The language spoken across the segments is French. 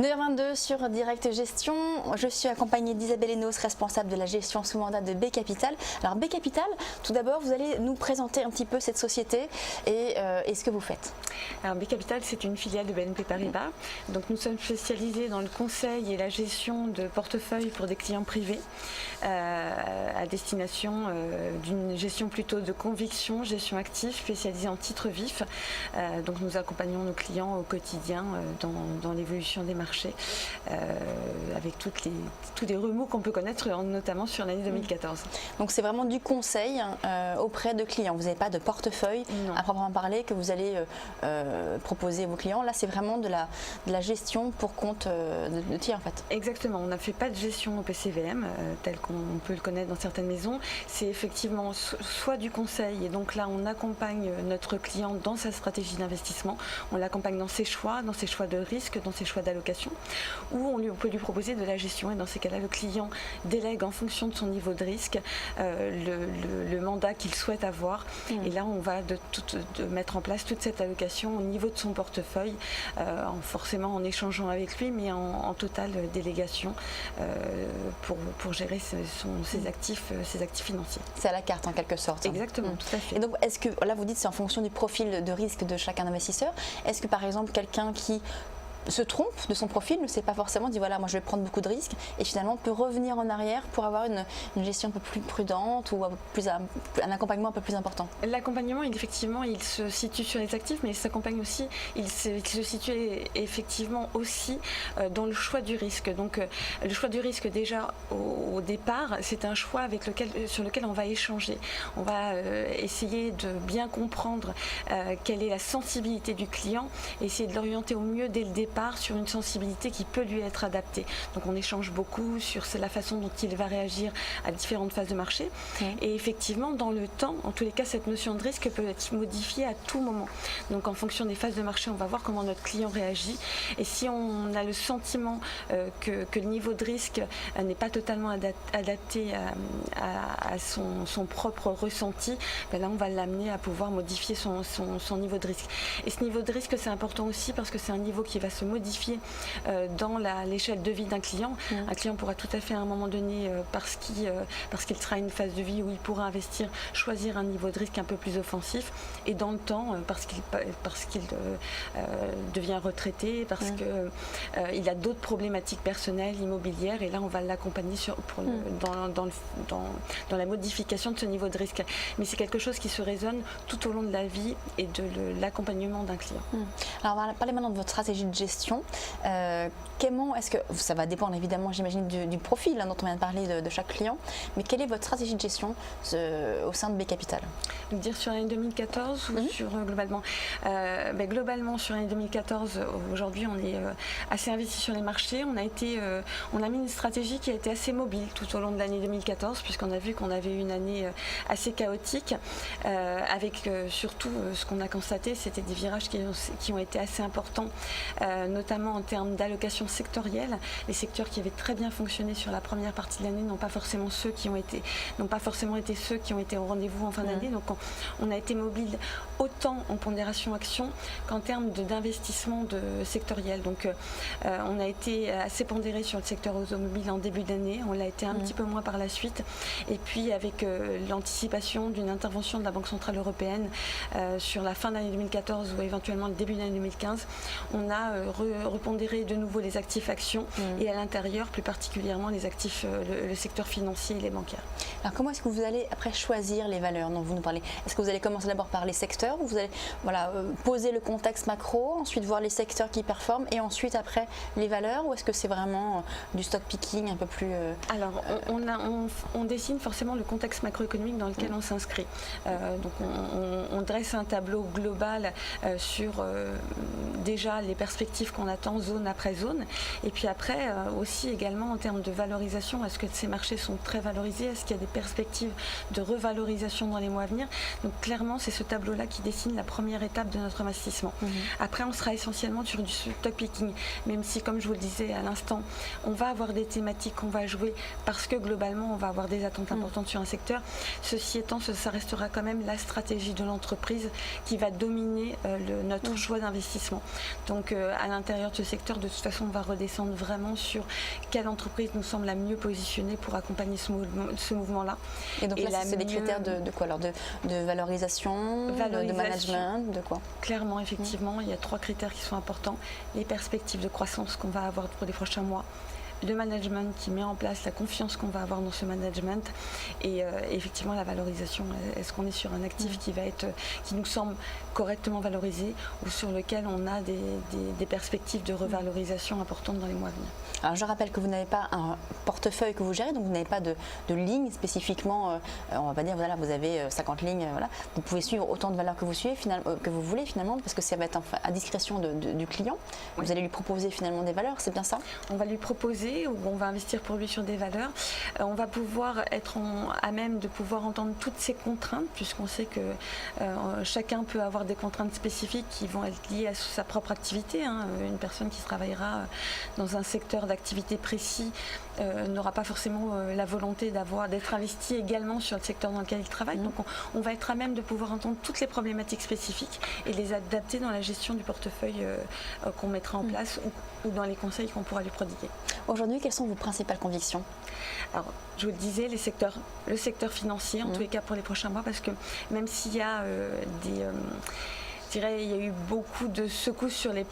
9h22 sur Direct Gestion. Je suis accompagnée d'Isabelle Enos, responsable de la gestion sous mandat de B Capital. Alors B Capital, tout d'abord, vous allez nous présenter un petit peu cette société et ce que vous faites. Alors B Capital, c'est une filiale de BNP Paribas. Donc nous sommes spécialisés dans le conseil et la gestion de portefeuilles pour des clients privés à destination d'une gestion plutôt de conviction, gestion active, spécialisée en titres vifs. Donc nous accompagnons nos clients au quotidien dans l'évolution des marchés avec tous les remous qu'on peut connaître, notamment sur l'année 2014. Donc c'est vraiment du conseil auprès de clients. Vous n'avez pas de portefeuille à proprement parler que vous allez proposer à vos clients. Là, c'est vraiment de la gestion pour compte de tiers en fait. Exactement. On ne fait pas de gestion au PCVM tel qu'on peut le connaître dans certaines maisons. C'est effectivement soit du conseil, et donc là, on accompagne notre client dans sa stratégie d'investissement. On l'accompagne dans ses choix de risque, dans ses choix d'allocation, ou on peut lui proposer de la gestion. Et dans ces cas-là, le client délègue en fonction de son niveau de risque le mandat qu'il souhaite avoir. Et là, on va de mettre en place toute cette allocation au niveau de son portefeuille, forcément en échangeant avec lui, mais en totale délégation pour gérer ses actifs financiers. C'est à la carte en quelque sorte. Exactement, tout à fait. Et donc, est-ce que, là vous dites c'est en fonction du profil de risque de chacun investisseur, est-ce que par exemple quelqu'un qui se trompe de son profil, ne sait pas forcément, dit voilà, moi je vais prendre beaucoup de risques et finalement peut revenir en arrière pour avoir une gestion un peu plus prudente ou un accompagnement un peu plus important? L'accompagnement, effectivement, il se situe sur les actifs, mais il s'accompagne aussi, il se situe effectivement aussi dans le choix du risque. Donc le choix du risque déjà au départ, c'est un choix sur lequel on va échanger. On va essayer de bien comprendre quelle est la sensibilité du client et essayer de l'orienter au mieux dès le départ sur une sensibilité qui peut lui être adaptée. Donc on échange beaucoup sur la façon dont il va réagir à différentes phases de marché. Et effectivement, dans le temps, en tous les cas, cette notion de risque peut être modifiée à tout moment. Donc en fonction des phases de marché, on va voir comment notre client réagit. Et si on a le sentiment que le niveau de risque n'est pas totalement adapté à son propre ressenti, ben là on va l'amener à pouvoir modifier son niveau de risque. Et ce niveau de risque, c'est important aussi parce que c'est un niveau qui va se modifier dans l'échelle de vie d'un client. Un client pourra tout à fait à un moment donné, parce qu'il sera à une phase de vie où il pourra investir, choisir un niveau de risque un peu plus offensif, et dans le temps, parce qu'il devient retraité, parce qu'il a d'autres problématiques personnelles, immobilières, et là on va l'accompagner dans la modification de ce niveau de risque. Mais c'est quelque chose qui se résonne tout au long de la vie et de l'accompagnement d'un client. Alors on va parler maintenant de votre stratégie de gestion. Comment est-ce que, ça va dépendre évidemment j'imagine du profil dont on vient de parler de chaque client, mais quelle est votre stratégie de gestion au sein de B Capital? Dire sur l'année 2014 ou sur globalement globalement sur l'année 2014, aujourd'hui on est assez investi sur les marchés. On a mis une stratégie qui a été assez mobile tout au long de l'année 2014, puisqu'on a vu qu'on avait eu une année assez chaotique, avec surtout ce qu'on a constaté, c'était des virages qui ont été assez importants, notamment en termes d'allocation sectorielle. Les secteurs qui avaient très bien fonctionné sur la première partie de l'année n'ont pas forcément été ceux qui ont été au rendez-vous en fin d'année. Donc on a été mobile autant en pondération action qu'en termes d'investissement sectoriel. Donc on a été assez pondéré sur le secteur automobile en début d'année, on l'a été un petit peu moins par la suite, et puis avec l'anticipation d'une intervention de la Banque Centrale Européenne sur la fin de l'année 2014 ou éventuellement le début de l'année 2015, on a repondéré de nouveau les actifs actions et à l'intérieur plus particulièrement les actifs, le secteur financier et les bancaires. Alors comment est-ce que vous allez après choisir les valeurs dont vous nous parlez? Est-ce que vous allez commencer d'abord par les secteurs, ou vous allez poser le contexte macro, ensuite voir les secteurs qui performent et ensuite après les valeurs, ou est-ce que c'est vraiment du stock picking un peu plus Alors on dessine forcément le contexte macroéconomique dans lequel on s'inscrit. Donc on dresse un tableau global sur déjà les perspectives qu'on attend zone après zone, et puis après aussi également en termes de valorisation, est-ce que ces marchés sont très valorisés, est-ce qu'il y a des perspectives de revalorisation dans les mois à venir. Donc clairement c'est ce tableau-là qui dessine la première étape de notre investissement. Après on sera essentiellement sur du stock picking, même si comme je vous le disais à l'instant, on va avoir des thématiques qu'on va jouer parce que globalement on va avoir des attentes importantes sur un secteur. Ceci étant, ça restera quand même la stratégie de l'entreprise qui va dominer notre choix d'investissement. Donc à à l'intérieur de ce secteur, de toute façon, on va redescendre vraiment sur quelle entreprise nous semble la mieux positionnée pour accompagner ce mouvement-là. Et donc là, c'est des critères de quoi alors de valorisation, de management, de quoi? Clairement, effectivement, il y a 3 critères qui sont importants. Les perspectives de croissance qu'on va avoir pour les prochains mois, le management qui met en place, la confiance qu'on va avoir dans ce management et effectivement la valorisation. Est-ce qu'on est sur un actif qui nous semble correctement valorisé ou sur lequel on a des perspectives de revalorisation importantes dans les mois à venir? Alors je rappelle que vous n'avez pas un portefeuille que vous gérez, donc vous n'avez pas de ligne spécifiquement, on va pas dire voilà vous avez 50 lignes, voilà. Vous pouvez suivre autant de valeurs que vous voulez finalement, parce que ça va être à discrétion du client. Oui. Vous allez lui proposer finalement des valeurs, c'est bien ça? On va lui proposer, ou on va investir pour lui sur des valeurs. On va pouvoir être à même de pouvoir entendre toutes ces contraintes, puisqu'on sait que chacun peut avoir des contraintes spécifiques qui vont être liées à sa propre activité. Une personne qui travaillera dans un secteur d'activité précis n'aura pas forcément la volonté d'être investi également sur le secteur dans lequel il travaille. Donc on va être à même de pouvoir entendre toutes les problématiques spécifiques et les adapter dans la gestion du portefeuille qu'on mettra en place ou dans les conseils qu'on pourra lui prodiguer. Aujourd'hui, quelles sont vos principales convictions? Alors, je vous le disais, le secteur financier, en tous les cas pour les prochains mois, parce que même s'il y a je dirais, il y a eu beaucoup de secousses sur les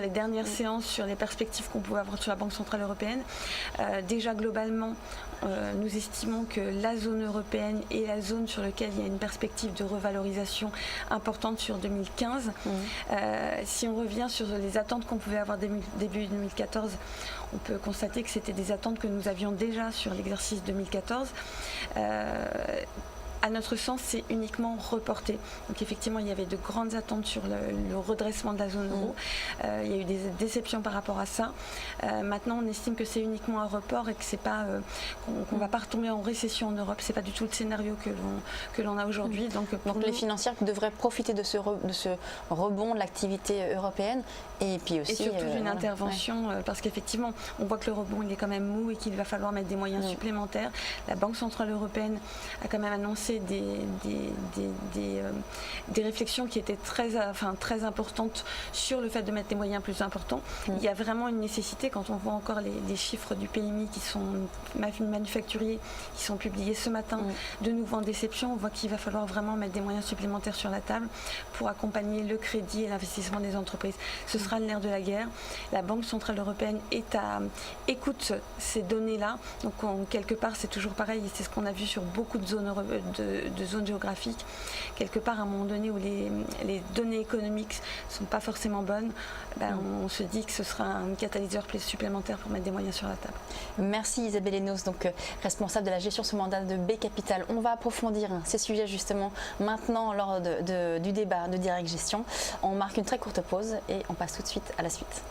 dernières séances, sur les perspectives qu'on pouvait avoir sur la Banque Centrale Européenne. Déjà, globalement, nous estimons que la zone européenne est la zone sur laquelle il y a une perspective de revalorisation importante sur 2015. Si on revient sur les attentes qu'on pouvait avoir début 2014, on peut constater que c'était des attentes que nous avions déjà sur l'exercice 2014. À notre sens, c'est uniquement reporté. Donc effectivement, il y avait de grandes attentes sur le redressement de la zone euro. Il y a eu des déceptions par rapport à ça. Maintenant, on estime que c'est uniquement un report et que c'est pas qu'on va pas retomber en récession en Europe. C'est pas du tout le scénario que l'on a aujourd'hui. Donc les financières devraient profiter de ce rebond de l'activité européenne et puis aussi et surtout d'une intervention parce qu'effectivement, on voit que le rebond il est quand même mou et qu'il va falloir mettre des moyens supplémentaires. La Banque Centrale Européenne a quand même annoncé des réflexions qui étaient très importantes sur le fait de mettre des moyens plus importants. Il y a vraiment une nécessité, quand on voit encore les chiffres du PMI qui sont manufacturiers, qui sont publiés ce matin, de nouveau en déception, on voit qu'il va falloir vraiment mettre des moyens supplémentaires sur la table pour accompagner le crédit et l'investissement des entreprises. Ce sera le nerf de la guerre. La Banque Centrale Européenne écoute ces données-là. Donc quelque part, c'est toujours pareil, c'est ce qu'on a vu sur beaucoup de zones géographiques, quelque part à un moment donné où les données économiques ne sont pas forcément bonnes, on se dit que ce sera un catalyseur supplémentaire pour mettre des moyens sur la table. Merci Isabelle Hénos, donc responsable de la gestion sous mandat de B Capital. On va approfondir ces sujets justement maintenant lors du débat de Direct Gestion. On marque une très courte pause et on passe tout de suite à la suite.